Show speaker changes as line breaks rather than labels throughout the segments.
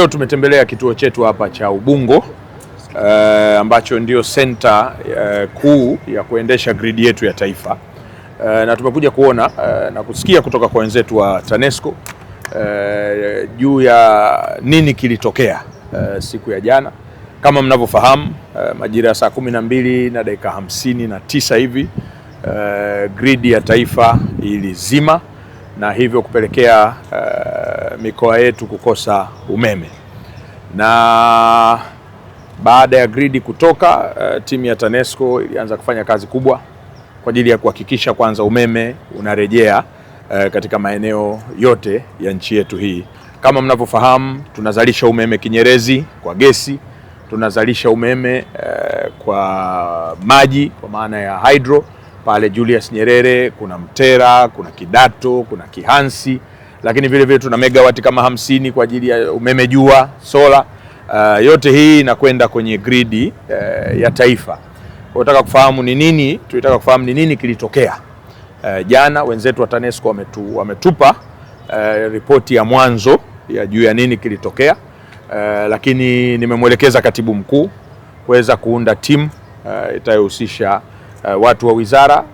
Leo tumetembelea kituo chetu hapa cha Ubungo ambacho ndio center kuu ya kuendesha grid yetu ya taifa, na tumekuja kuona na kusikia kutoka kwa wenzetu wa TANESCO juu ya nini kilitokea siku ya jana. Kama mnavyofahamu, majira ya saa 12:59 hivi grid ya taifa ilizima na hivyo kupelekea mikoa yetu kukosa umeme. Na baada ya gridi kutoka, timu ya TANESCO ilianza kufanya kazi kubwa kwa ajili ya kuhakikisha kwanza umeme unarejea katika maeneo yote ya nchi yetu hii. Kama mnavyofahamu, tunazalisha umeme kinyerezi kwa gesi, tunazalisha umeme kwa maji kwa maana ya hydro. Pale Julius Nyerere kuna Mtera, kuna Kidato, kuna Kihansi, lakini vile vile tuna megawati kama 50 kwa ajili ya umeme jua, sola. Yote hii inakwenda kwenye gridi ya taifa. Tunataka kufahamu ni nini kilitokea. Jana wenzetu wa TANESCO wametupa ripoti ya mwanzo ya juu ya nini kilitokea, lakini nimemwelekeza katibu mkuu kuweza kuunda timu itayohusisha watu wa wizara,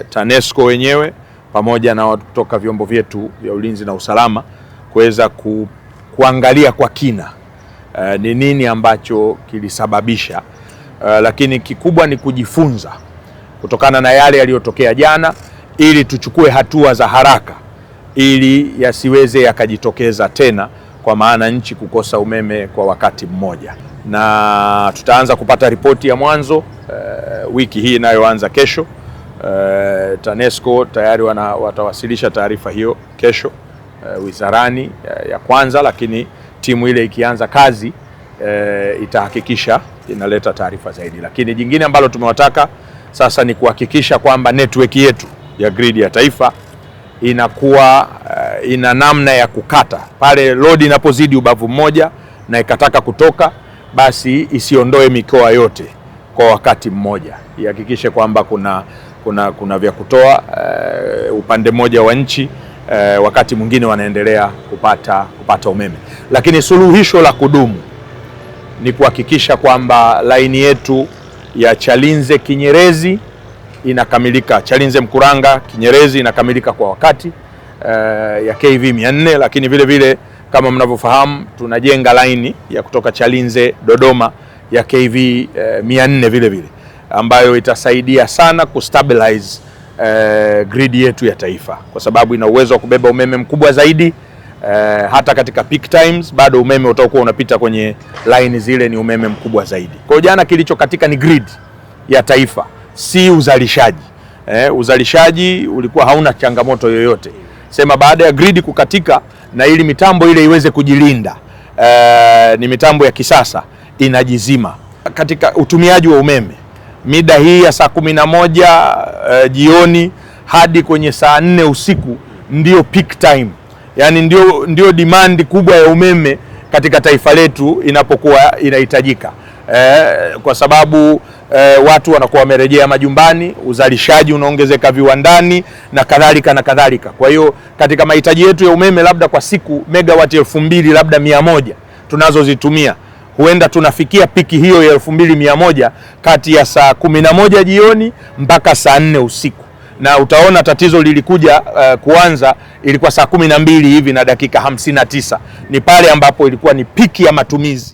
TANESCO wenyewe pamoja na watu kutoka vyombo vyetu vya ulinzi na usalama kuweza kuangalia kwa kina ni nini ambacho kilisababisha, lakini kikubwa ni kujifunza kutokana na yale yaliyotokea jana, ili tuchukue hatua za haraka ili yasiweze yakajitokeza tena, kwa maana nchi kukosa umeme kwa wakati mmoja. Na tutaanza kupata ripoti ya mwanzo wiki hii inayoanza kesho. TANESCO tayari watawasilisha taarifa hiyo kesho wizarani ya kwanza, lakini timu ile ikianza kazi itahakikisha inaleta taarifa zaidi. Lakini jingine ambalo tumewataka sasa ni kuhakikisha kwamba network yetu ya grid ya taifa inakuwa ina namna ya kukata pale load inapozidi ubavu mmoja na ikataka kutoka, basi isiondoe mikoa yote kwa wakati mmoja. Ihakikishe kwamba kuna vya kutoa upande mmoja wa nchi, wakati mwingine wanaendelea kupata umeme. Lakini suluhisho la kudumu ni kuhakikisha kwamba laini yetu ya Chalinze Kinyerezi inakamilika, Chalinze Mkuranga Kinyerezi inakamilika kwa wakati, ya KV 400. Lakini vile vile kama mnavyofahamu, tunajenga laini ya kutoka Chalinze Dodoma ya KV 400 vile vile, ambayo itasaidia sana kustabilize grid yetu ya taifa, kwa sababu ina uwezo wa kubeba umeme mkubwa zaidi. Hata katika peak times bado umeme utakuwa unapita kwenye line zile, ni umeme mkubwa zaidi. Kwa jana kilichokatika ni grid ya taifa, si uzalishaji. Uzalishaji ulikuwa hauna changamoto yoyote, sema baada ya grid kukatika na ili mitambo ile iweze kujilinda, ni mitambo ya kisasa inajizima. Katika utumiaji wa umeme mida hii ya saa 11 jioni hadi kwenye saa 4 usiku ndio peak time, yani ndio demand kubwa ya umeme katika taifa letu inapokuwa inahitajika, kwa sababu watu wanakuwa wamerejea majumbani, uzalishaji unaongezeka viwandani na kadhalika na kadhalika. Kwa hiyo katika mahitaji yetu ya umeme labda kwa siku megawati 2000 labda 100 tunazozitumia, huenda tunafikia piki hiyo ya 2100 kati ya saa 11 jioni mpaka saa 4 usiku. Na utaona tatizo lilikuja kuanza ilikuwa saa 12 hivi na dakika 59, ni pale ambapo ilikuwa ni piki ya matumizi.